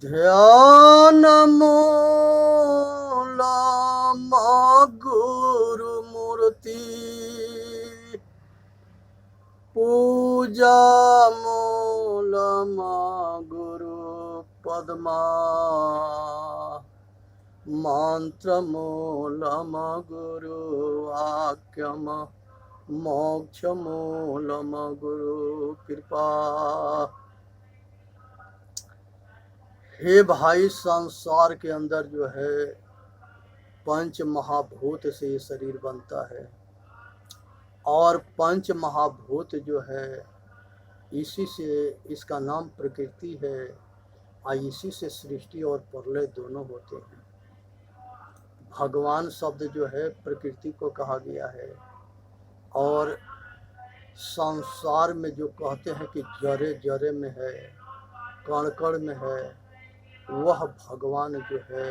ध्यान मूलम गुरु मूर्ति पूजा मूलम गुरु पद्मा मंत्र मूलम गुरु वाक्यम मोक्ष मूलम गुरु कृपा। हे भाई, संसार के अंदर जो है पंच महाभूत से ये शरीर बनता है और पंच महाभूत जो है इसी से, इसका नाम प्रकृति है और इसी से सृष्टि और प्रलय दोनों होते हैं। भगवान शब्द जो है प्रकृति को कहा गया है और संसार में जो कहते हैं कि जरे जरे में है, कण कण में है, वह भगवान जो है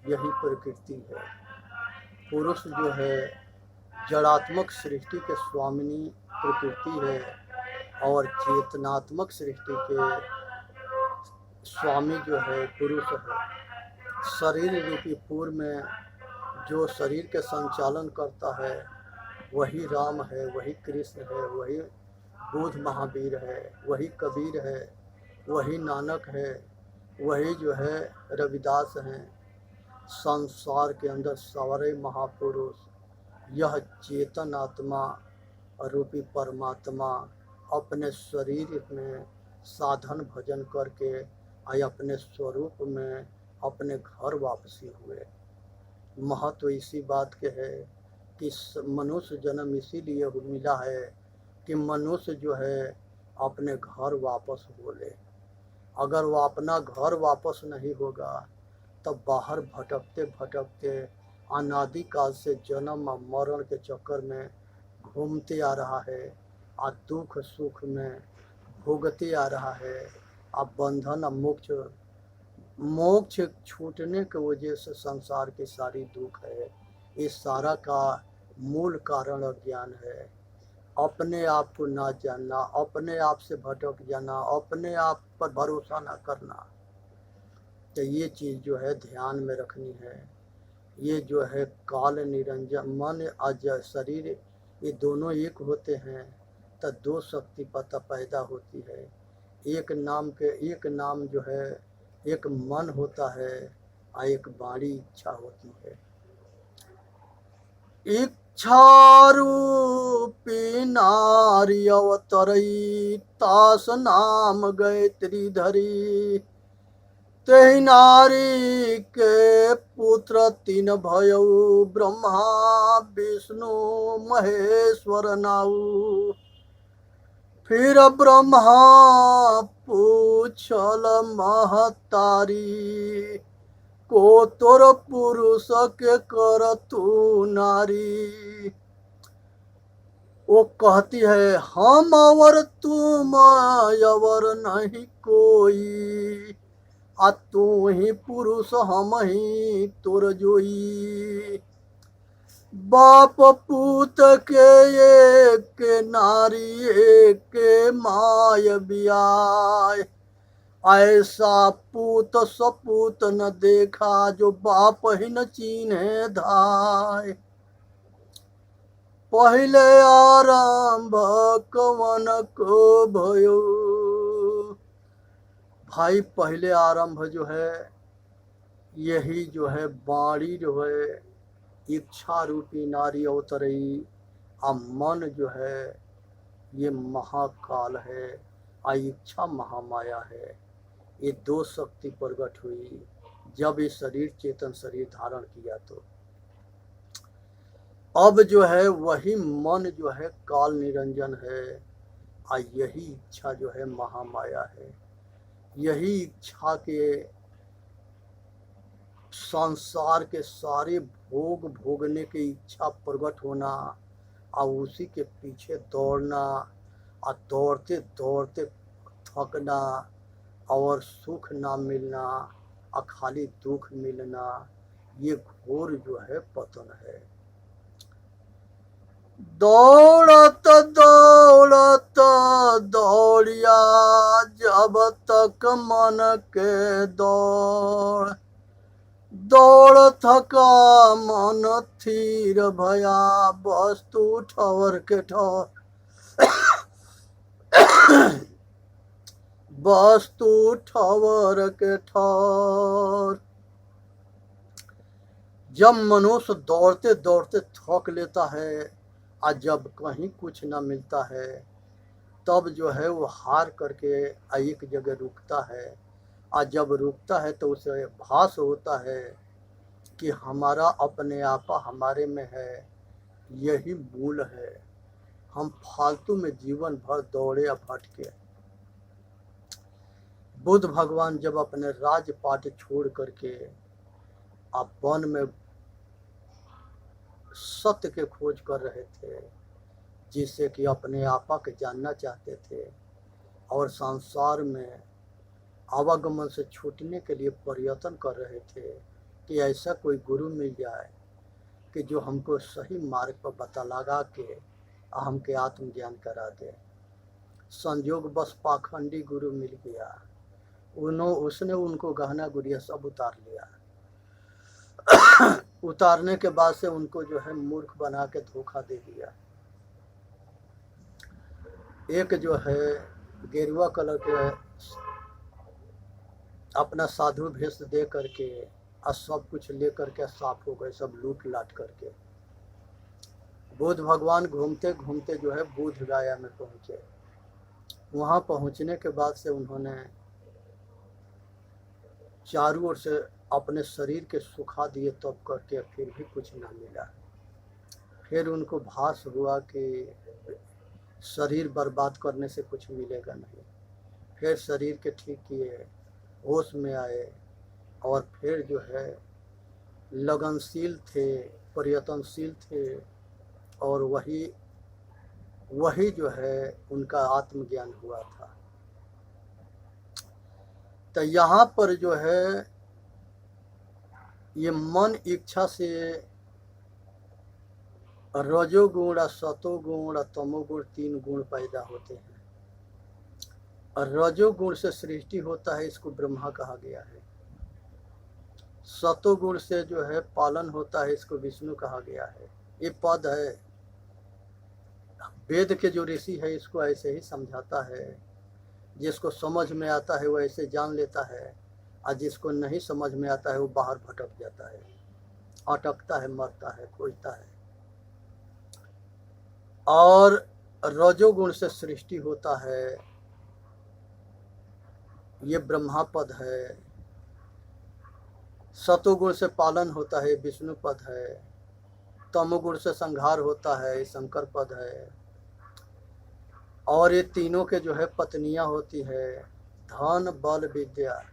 यही प्रकृति है। पुरुष जो है जड़ात्मक सृष्टि के स्वामिनी प्रकृति है और चेतनात्मक सृष्टि के स्वामी जो है पुरुष है। शरीर रूपी पूर्व में जो शरीर के संचालन करता है वही राम है, वही कृष्ण है, वही बुद्ध महावीर है, वही कबीर है, वही नानक है, वही जो है रविदास हैं। संसार के अंदर सारे महापुरुष यह चेतन आत्मा रूपी परमात्मा अपने शरीर में साधन भजन करके आए अपने स्वरूप में अपने घर वापसी हुए। महत्व इसी बात के है कि मनुष्य जन्म इसीलिए मिला है कि मनुष्य जो है अपने घर वापस हो ले। अगर वो अपना घर वापस नहीं होगा तब बाहर भटकते भटकते अनादिकाल से जन्म और मरण के चक्कर में घूमते आ रहा है, आ दुख सुख में भोगते आ रहा है। अब बंधन और मोक्ष छूटने की वजह से संसार की सारी दुख है। इस सारा का मूल कारण अज्ञान है। अपने आप को ना जानना, अपने आप से भटक जाना, अपने आप पर भरोसा ना करना, तो ये चीज़ जो है ध्यान में रखनी है। ये जो है काल निरंजन मन अज शरीर, ये दोनों एक होते हैं तो दो शक्ति पता पैदा होती है। एक नाम जो है एक मन होता है और एक बाणी इच्छा होती है। इच्छा रूपी नारी अवतरई तास नाम गायत्री धरी तेहि नारी के पुत्र तीन भयऊ ब्रह्मा विष्णु महेश्वर नाऊ। फिर ब्रह्मा पूछल महतारी को तोर पुरुष के कर तू नारी। वो कहती है हम और तुम अवर नहीं कोई, आ तू ही पुरुष हम ही तोर जोई। बाप पूत के एक नारी एक माय बियाय, ऐसा पूत सपूत न देखा जो बाप ही न चीन्हे धाय। पहले आरंभ कवन को भयो, भाई पहले आरंभ जो है यही जो है बाणी जो है इच्छा रूपी नारी अवतरई। मन जो है ये महाकाल है, इच्छा महामाया है। ये दो शक्ति प्रकट हुई जब ये शरीर चेतन शरीर धारण किया। तो अब जो है वही मन जो है काल निरंजन है और यही इच्छा जो है महामाया है। यही इच्छा के संसार के सारे भोग भोगने की इच्छा प्रकट होना और उसी के पीछे दौड़ना और दौड़ते दौड़ते थकना और सुख ना मिलना और खाली दुख मिलना, ये घोर जो है पतन है। दौड़त दौड़त दौड़िया जब तक मन के दौड़, दौड़ थका मन थीर भया वस्तु ठवर के ठौर, वस्तु ठवर के ठौर। जब मनुष्य दौड़ते दौड़ते थक लेता है और जब कहीं कुछ न मिलता है, तब जो है वो हार करके एक जगह रुकता है। और जब रुकता है तो उसे भास होता है कि हमारा अपने आपा हमारे में है, यही मूल है। हम फालतू में जीवन भर दौड़े या भटके। बुद्ध भगवान जब अपने राजपाट छोड़ करके आप वन में सत्य के खोज कर रहे थे, जिससे कि अपने आपा के जानना चाहते थे और संसार में आवागमन से छूटने के लिए प्रयत्न कर रहे थे कि ऐसा कोई गुरु मिल जाए कि जो हमको सही मार्ग पर बता लगा के हमके आत्मज्ञान करा दे। संयोग बस पाखंडी गुरु मिल गया। उसने उनको गहना गुड़िया सब उतार लिया। उतारने के बाद से उनको जो है मूर्ख बना के धोखा दे दिया। एक जो है गेरुआ कलर के अपना साधु भेष दे करके और सब कुछ ले करके साफ हो गए, सब लूट लाट करके। बुद्ध भगवान घूमते घूमते जो है बुद्ध गया में पहुंचे। वहां पहुंचने के बाद से उन्होंने चारों ओर से अपने शरीर के सुखा दिए, तब करके फिर भी कुछ ना मिला। फिर उनको भास हुआ कि शरीर बर्बाद करने से कुछ मिलेगा नहीं। फिर शरीर के ठीक किए, होश में आए और फिर जो है लगनशील थे, प्रयत्नशील थे और वही जो है उनका आत्मज्ञान हुआ था। तो यहाँ पर जो है ये मन इच्छा से रजोगुण, सतोगुण, तमोगुण 3 गुण पैदा होते हैं। और रजोगुण से सृष्टि होता है, इसको ब्रह्मा कहा गया है। सतोगुण से जो है पालन होता है, इसको विष्णु कहा गया है। ये पद है, वेद के जो ऋषि है इसको ऐसे ही समझाता है। जिसको समझ में आता है वो ऐसे जान लेता है, और जिसको नहीं समझ में आता है वो बाहर भटक जाता है, अटकता है, मरता है, खोजता है। और रजोगुण से सृष्टि होता है, ये ब्रह्मा पद है। सतोगुण से पालन होता है, विष्णु पद है। तमोगुण से संहार होता है, शंकर पद है। और ये तीनों के जो है पत्नियां होती है, धन, बल, विद्या।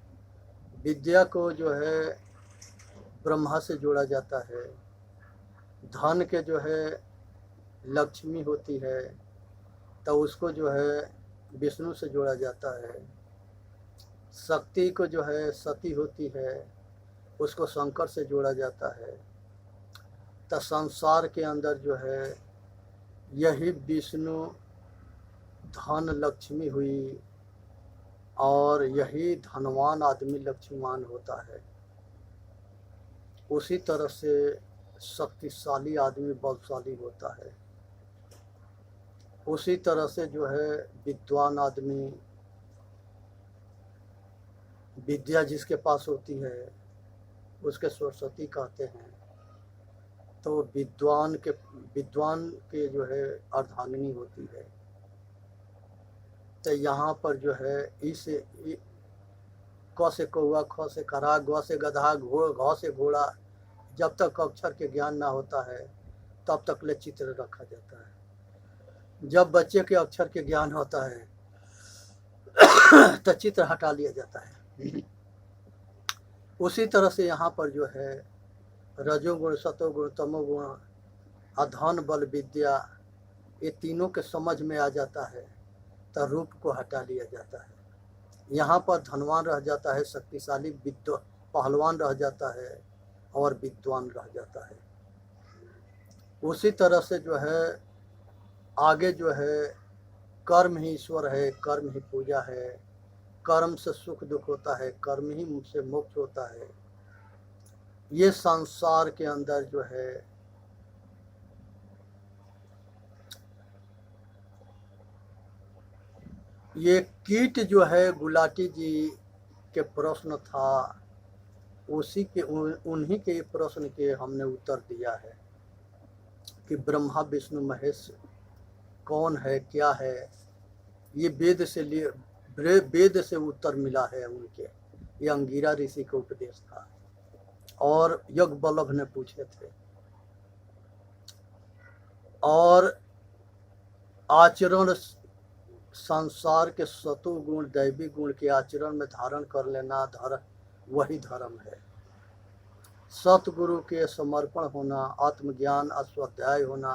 विद्या को जो है ब्रह्मा से जोड़ा जाता है। धन के जो है लक्ष्मी होती है, तो उसको जो है विष्णु से जोड़ा जाता है। शक्ति को जो है सती होती है, उसको शंकर से जोड़ा जाता है। तो संसार के अंदर जो है यही विष्णु धन लक्ष्मी हुई, और यही धनवान आदमी लक्ष्मीवान होता है। उसी तरह से शक्तिशाली आदमी बलशाली होता है। उसी तरह से जो है विद्वान आदमी, विद्या जिसके पास होती है उसके सरस्वती कहते हैं। तो विद्वान के जो है अर्धांगिनी होती है। तो यहाँ पर जो है क से कौआ, ख से खरा, ग से गधा, घ से घोड़ा, जब तक अक्षर के ज्ञान ना होता है तब तक ले चित्र रखा जाता है। जब बच्चे के अक्षर के ज्ञान होता है तो चित्र हटा लिया जाता है। उसी तरह से यहाँ पर जो है रजोगुण, सतोगुण, तमोगुण, धन, बल, विद्या, ये तीनों के समझ में आ जाता है तो रूप को हटा लिया जाता है। यहाँ पर धनवान रह जाता है, शक्तिशाली पहलवान रह जाता है और विद्वान रह जाता है। उसी तरह से जो है आगे जो है कर्म ही ईश्वर है, कर्म ही पूजा है, कर्म से सुख दुख होता है, कर्म ही से मोक्ष होता है। ये संसार के अंदर जो है ये कीट जो है गुलाटी जी के प्रश्न था, उसी के उन्हीं के प्रश्न के हमने उत्तर दिया है कि ब्रह्मा विष्णु महेश कौन है, क्या है। ये वेद से उत्तर मिला है उनके। ये अंगिरा ऋषि का उपदेश था और यज्ञवल्लभ ने पूछे थे। और आचरण संसार के सतु गुण दैवी गुण के आचरण में धारण कर लेना वही धर्म है। सतगुरु के समर्पण होना, आत्मज्ञान स्वाध्याय होना,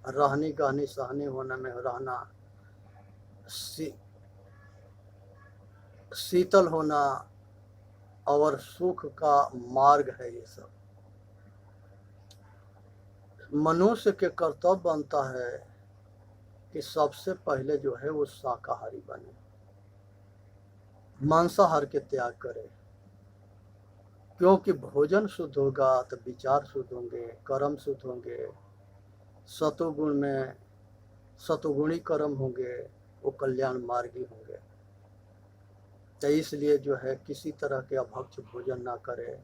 रहनी गहनी सहनी होने में रहना, शीतल होना और सुख का मार्ग है। ये सब मनुष्य के कर्तव्य बनता है कि सबसे पहले जो है वो शाकाहारी बने, मांसाहार के त्याग करे, क्योंकि भोजन शुद्ध होगा तो विचार शुद्ध होंगे, कर्म शुद्ध होंगे। सतोगुण में सतोगुणी कर्म होंगे, वो कल्याण मार्गी होंगे। तो इसलिए जो है किसी तरह के अभक्ष भोजन ना करे,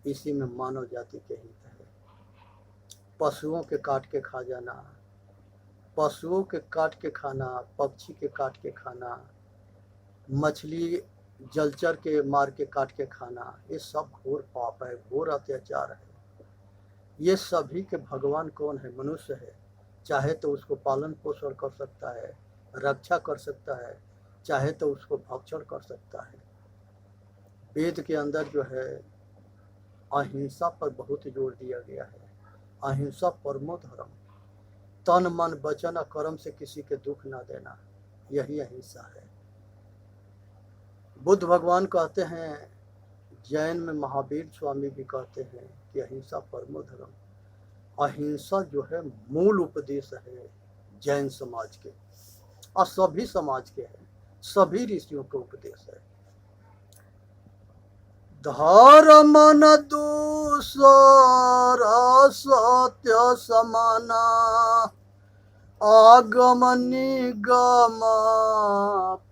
इसी में मानव जाति के हित है। पशुओं के काट के खा जाना, पशुओं के काट के खाना, पक्षी के काट के खाना, मछली जलचर के मार के काट के खाना, ये सब घोर पाप है, घोर अत्याचार है। ये सभी के भगवान कौन है? मनुष्य है। चाहे तो उसको पालन पोषण कर सकता है, रक्षा कर सकता है, चाहे तो उसको भक्षण कर सकता है। वेद के अंदर जो है अहिंसा पर बहुत जोर दिया गया है। अहिंसा परमो धर्म, तन मन वचन और कर्म से किसी के दुख ना देना, यही अहिंसा है। बुद्ध भगवान कहते हैं, जैन में महावीर स्वामी भी कहते हैं कि अहिंसा परमो धर्म। अहिंसा जो है मूल उपदेश है जैन समाज के और सभी समाज के है, सभी ऋषियों का उपदेश है। धर्म न दूसरा सत्य समाना, आगम निगम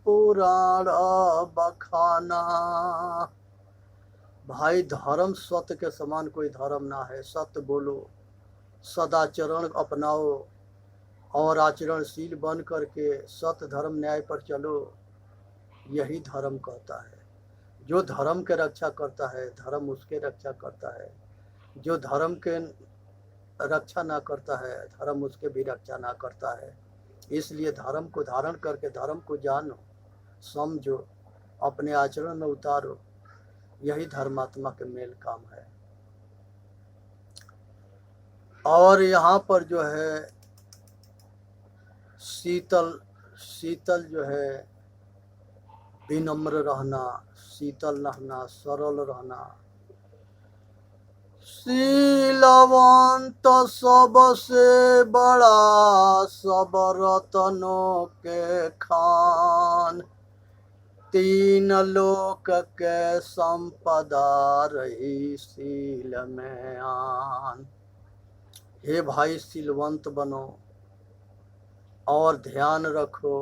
पुराण बखाना। भाई धर्म सत्य के समान कोई धर्म ना है। सत्य बोलो, सदाचरण अपनाओ और आचरणशील बन करके सत्य धर्म न्याय पर चलो, यही धर्म कहता है। जो धर्म के रक्षा करता है, धर्म उसके रक्षा करता है। जो धर्म के रक्षा ना करता है, धर्म उसके भी रक्षा ना करता है। इसलिए धर्म को धारण करके धर्म को जानो, समझो, अपने आचरण में उतारो, यही धर्मात्मा के मेल काम है। और यहाँ पर जो है शीतल जो है विनम्र रहना, शीतल रहना, सरल रहना। शीलवंत सबसे बड़ा सब रत्नों के खान, तीन लोक के संपदा रही शील में आन। हे भाई शीलवंत बनो और ध्यान रखो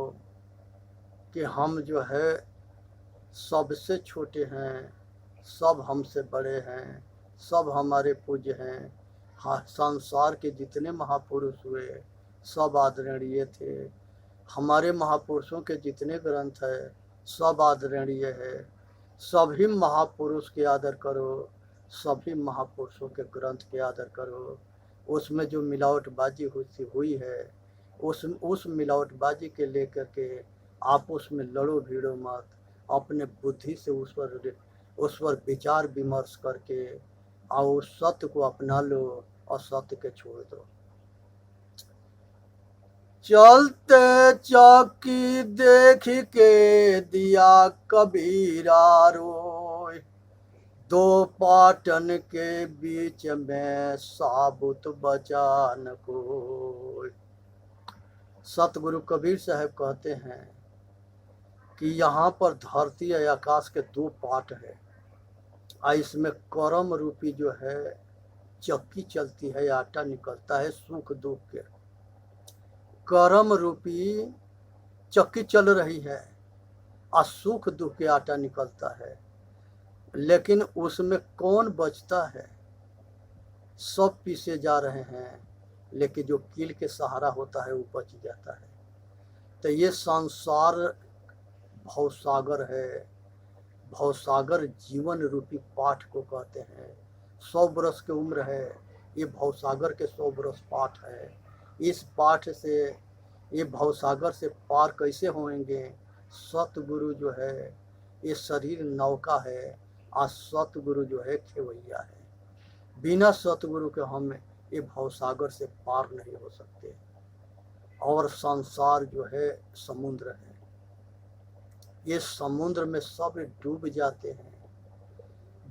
कि हम जो है सबसे छोटे हैं, सब हमसे बड़े हैं, सब हमारे पूज्य हैं। हाँ, संसार के जितने महापुरुष हुए सब आदरणीय थे। हमारे महापुरुषों के जितने ग्रंथ है सब आदरणीय है। सभी महापुरुष के आदर करो, सभी महापुरुषों के ग्रंथ के आदर करो। उसमें जो मिलावटबाजी हुई है, उस मिलावटबाजी के लेकर के आप उसमें लड़ो भिड़ो मत। अपने बुद्धि से उस पर विचार विमर्श करके और सत्य को अपना लो और सत्य के छोड़ दो। चलते चौकी देख के दिया कबीरा रोय, दो पाटन के बीच में साबुत बचा न कोई। सतगुरु कबीर साहब कहते हैं कि यहाँ पर धरती या आकाश के दो पार्ट है, और इसमें कर्म रूपी जो है चक्की चलती है, आटा निकलता है सुख दुख के। कर्म रूपी चक्की चल रही है और सुख दुख के आटा निकलता है, लेकिन उसमें कौन बचता है? सब पीसे जा रहे हैं, लेकिन जो कील के सहारा होता है वो बच जाता है। तो ये संसार भवसागर है। भवसागर जीवन रूपी पाठ को कहते हैं। 100 वर्ष की उम्र है, ये भवसागर के 100 वर्ष पाठ है। इस पाठ से, ये भवसागर से पार कैसे होंगे? सतगुरु जो है ये शरीर नौका है, और सतगुरु जो है खेवैया है। बिना सतगुरु के हम ये भवसागर से पार नहीं हो सकते। और संसार जो है समुद्र है, ये समुद्र में सब डूब जाते हैं।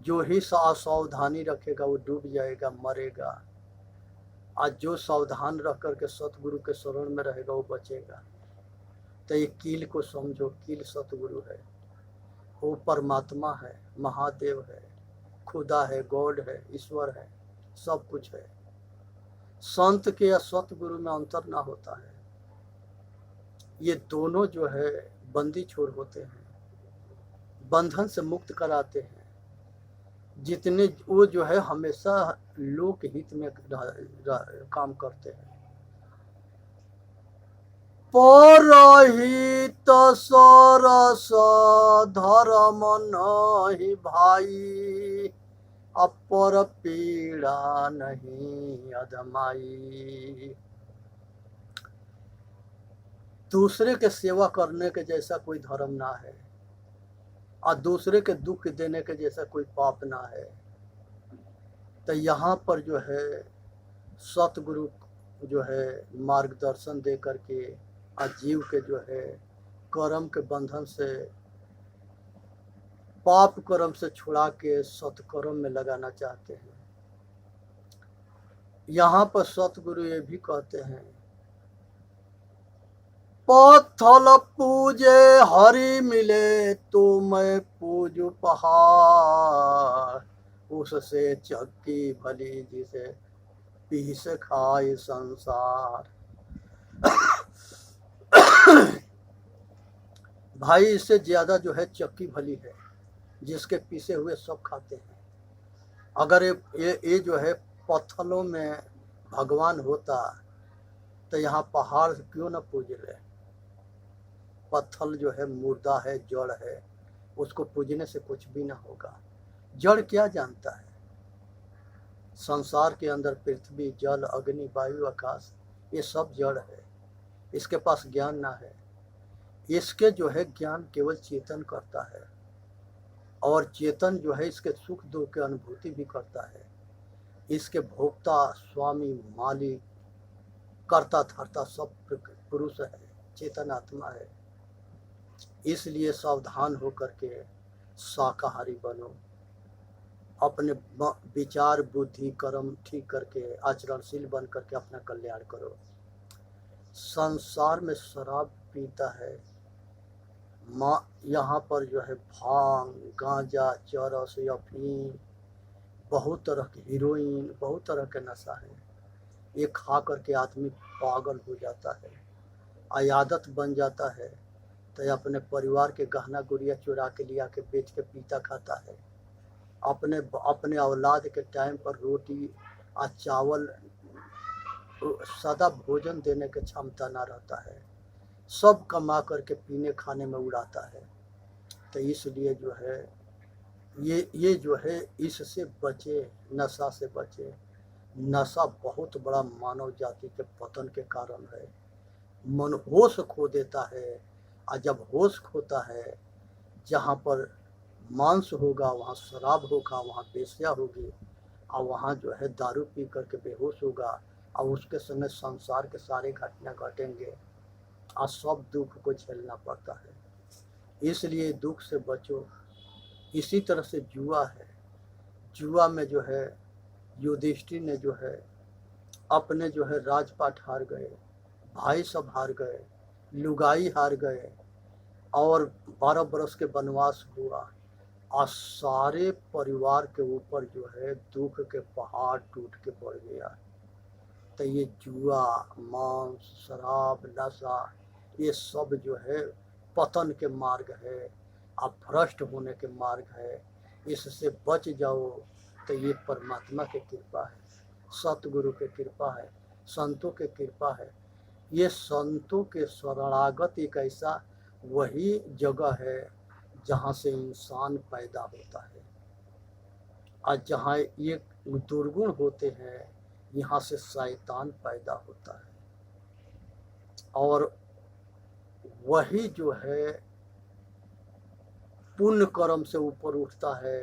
जो ही असावधानी रखेगा वो डूब जाएगा, मरेगा। आज जो सावधान रख करके सतगुरु के शरण में रहेगा वो बचेगा। तो ये कील को समझो, कील सतगुरु है, वो परमात्मा है, महादेव है, खुदा है, गॉड है, ईश्वर है, सब कुछ है। संत के या सतगुरु में अंतर ना होता है। ये दोनों जो है बंदी छोर होते हैं, बंधन से मुक्त कराते हैं। जितने वो जो है हमेशा लोक हित में काम करते हैं। परहित सरस धर्म नहीं भाई, अपर पीड़ा नहीं अधमाई। दूसरे के सेवा करने के जैसा कोई धर्म ना है, और दूसरे के दुख देने के जैसा कोई पाप ना है। तो यहाँ पर जो है सतगुरु जो है मार्गदर्शन दे करके जीव के जो है कर्म के बंधन से, पाप कर्म से छुड़ा के सत्कर्म में लगाना चाहते हैं। यहाँ पर सतगुरु ये भी कहते हैं, पत्थल पूजे हरि मिले तो मैं पूजू पहाड़, उससे चक्की भली जिसे पीस खाए संसार। भाई इससे ज्यादा जो है चक्की भली है, जिसके पीसे हुए सब खाते हैं। अगर ये जो है पत्थलों में भगवान होता तो यहाँ पहाड़ क्यों न पूज ले। पत्थल जो है मुर्दा है, जड़ है, उसको पूजने से कुछ भी ना होगा। जड़ क्या जानता है? संसार के अंदर पृथ्वी, जल, अग्नि, वायु, आकाश, ये सब जड़ है। इसके पास ज्ञान ना है। इसके जो है ज्ञान केवल चेतन करता है, और चेतन जो है इसके सुख दुख की अनुभूति भी करता है। इसके भोक्ता, स्वामी, मालिक, कर्ता धर्ता सब पुरुष है, चेतन आत्मा है। इसलिए सावधान होकर के शाकाहारी बनो, अपने विचार बुद्धि कर्म ठीक करके आचरणशील बन करके अपना कल्याण करो। संसार में शराब पीता है, यहाँ पर जो है भांग, गांजा, चरस, अफीम, बहुत तरह के हीरोइन, बहुत तरह के नशा है। ये खा करके आदमी पागल हो जाता है, आदत बन जाता है। तो अपने परिवार के गहना गुड़िया चुरा के लिया के बेच के पीता खाता है। अपने औलाद के टाइम पर रोटी और चावल, सदा भोजन देने की क्षमता ना रहता है, सब कमा करके पीने खाने में उड़ाता है। तो इसलिए जो है ये जो है इससे बचे, नशा से बचे। नशा बहुत बड़ा मानव जाति के पतन के कारण है। मन होश खो देता है, और जब होश खोता है, जहाँ पर मांस होगा वहाँ शराब होगा, वहाँ बेश्या होगी, और वहाँ जो है दारू पी करके बेहोश होगा, और उसके समय संसार के सारे घटना घटेंगे, और सब दुख को झेलना पड़ता है। इसलिए दुख से बचो। इसी तरह से जुआ है। जुआ में जो है युधिष्ठिर ने जो है अपने जो है राजपाट हार गए, भाई सब हार गए, लुगाई हार गए, और 12 बरस के वनवास हुआ, और सारे परिवार के ऊपर जो है दुख के पहाड़ टूट के पड़ गया। तो ये जुआ, मांस, शराब, नशा, ये सब जो है पतन के मार्ग है, आप भ्रष्ट होने के मार्ग है। इससे बच जाओ तो ये परमात्मा की कृपा है, सतगुरु की कृपा है, संतों की कृपा है। ये संतों के शरणागत एक ऐसा वही जगह है जहाँ से इंसान पैदा होता है, और जहाँ ये दुर्गुण होते हैं यहाँ से शैतान पैदा होता है। और वही जो है पुण्य कर्म से ऊपर उठता है,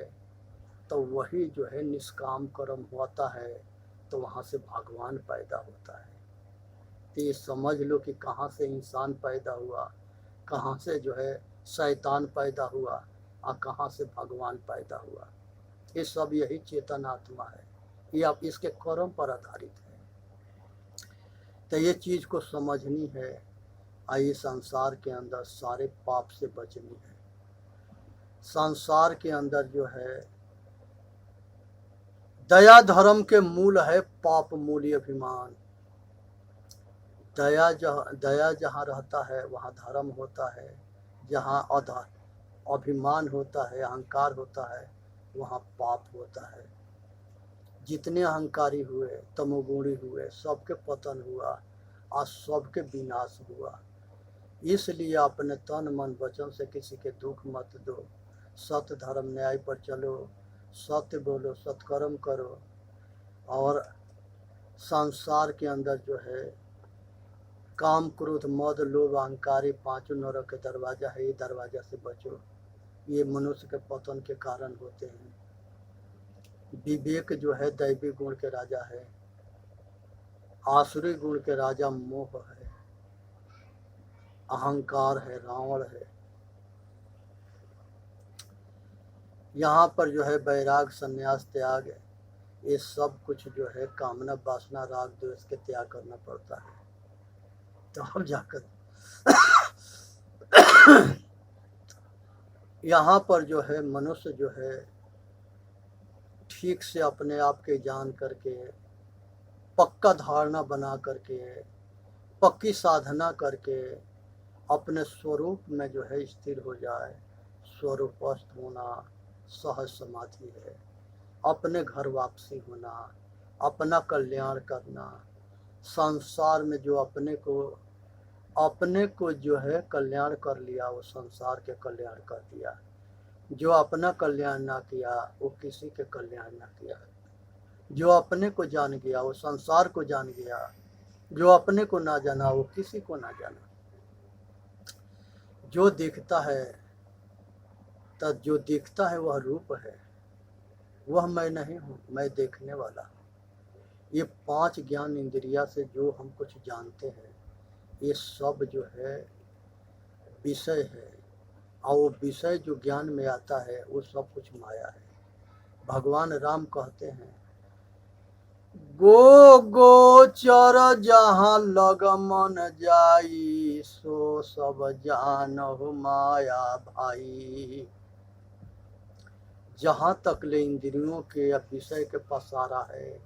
तो वही जो है निष्काम कर्म होता है, तो वहाँ से भगवान पैदा होता है। तो ये समझ लो कि कहाँ से इंसान पैदा हुआ, कहाँ से जो है शैतान पैदा हुआ, और कहाँ से भगवान पैदा हुआ। ये सब यही चेतन आत्मा है, ये आप इसके कर्म पर आधारित है। तो ये चीज़ को समझनी है, आइए संसार के अंदर सारे पाप से बचनी है। संसार के अंदर जो है दया धर्म के मूल है, पाप मूल्य अभिमान। दया जहाँ रहता है वहाँ धर्म होता है, जहाँ अभिमान होता है, अहंकार होता है, वहाँ पाप होता है। जितने अहंकारी हुए, तमोगुणी हुए, सबके पतन हुआ और सबके विनाश हुआ। इसलिए अपने तन मन वचन से किसी के दुख मत दो, सत्य धर्म न्याय पर चलो, सत्य बोलो, सत्कर्म करो। और संसार के अंदर जो है काम, क्रोध, मद, लोभ, अहंकार, पांचों नरक के दरवाजा है, ये दरवाजा से बचो। ये मनुष्य के पतन के कारण होते हैं। विवेक जो है दैवी गुण के राजा है, आसुरी गुण के राजा मोह है, अहंकार है, रावण है। यहाँ पर जो है वैराग, संन्यास, त्याग, ये सब कुछ जो है कामना, वासना, राग, द्वेष के त्याग करना पड़ता है, तो हम जाकर यहाँ पर जो है मनुष्य जो है ठीक से अपने आप के जान करके, पक्का धारणा बना करके, पक्की साधना करके अपने स्वरूप में जो है स्थिर हो जाए। स्वरूपस्थ होना सहज समाधि है, अपने घर वापसी होना, अपना कल्याण करना। संसार में जो अपने को जो है कल्याण कर लिया, वो संसार के कल्याण कर दिया। जो अपना कल्याण ना किया वो किसी के कल्याण ना किया। जो अपने को जान गया वो संसार को जान गया, जो अपने को ना जाना वो किसी को ना जाना। जो दिखता है, तब जो दिखता है वह रूप है, वह मैं नहीं हूँ, मैं देखने वाला हूँ। ये 5 ज्ञान इंद्रिया से जो हम कुछ जानते हैं, ये सब जो है विषय है, और वो विषय जो ज्ञान में आता है वो सब कुछ माया है। भगवान राम कहते हैं, गोचर जहाँ लग मन जाई, सो सब जानहु माया भाई। जहाँ तक ले इंद्रियों के या विषय के पसारा है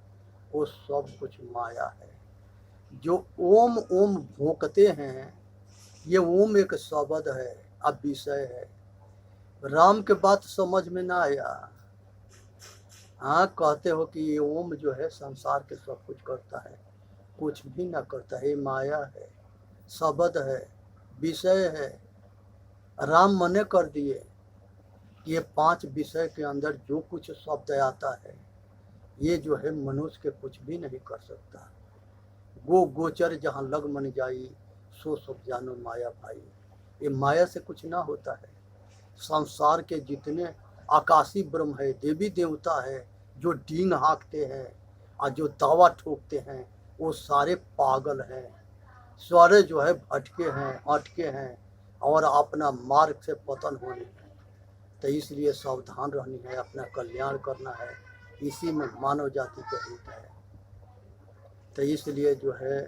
वो सब कुछ माया है। जो ओम ओम भोंकते हैं, ये ओम एक शब्द है, अब विषय है। राम के बात समझ में ना आया। हाँ, कहते हो कि ये ओम जो है संसार के सब कुछ करता है, कुछ भी ना करता है, ये माया है, शब्द है, विषय है। राम मने कर दिए कि ये 5 विषय के अंदर जो कुछ शब्द आता है, ये जो है मनुष्य के कुछ भी नहीं कर सकता। गोचर जहाँ लग मन जाई, सो सब जानो माया भाई। ये माया से कुछ ना होता है। संसार के जितने आकाशी ब्रह्म है, देवी देवता है, जो डींग हाँकते हैं और जो दावा ठोकते हैं, वो सारे पागल हैं, सारे जो है भटके हैं, अटके हैं, और अपना मार्ग से पतन होने हैं। तो इसलिए सावधान रहनी है, अपना कल्याण करना है, इसी में मानव जाति का हित है। तो इसलिए जो है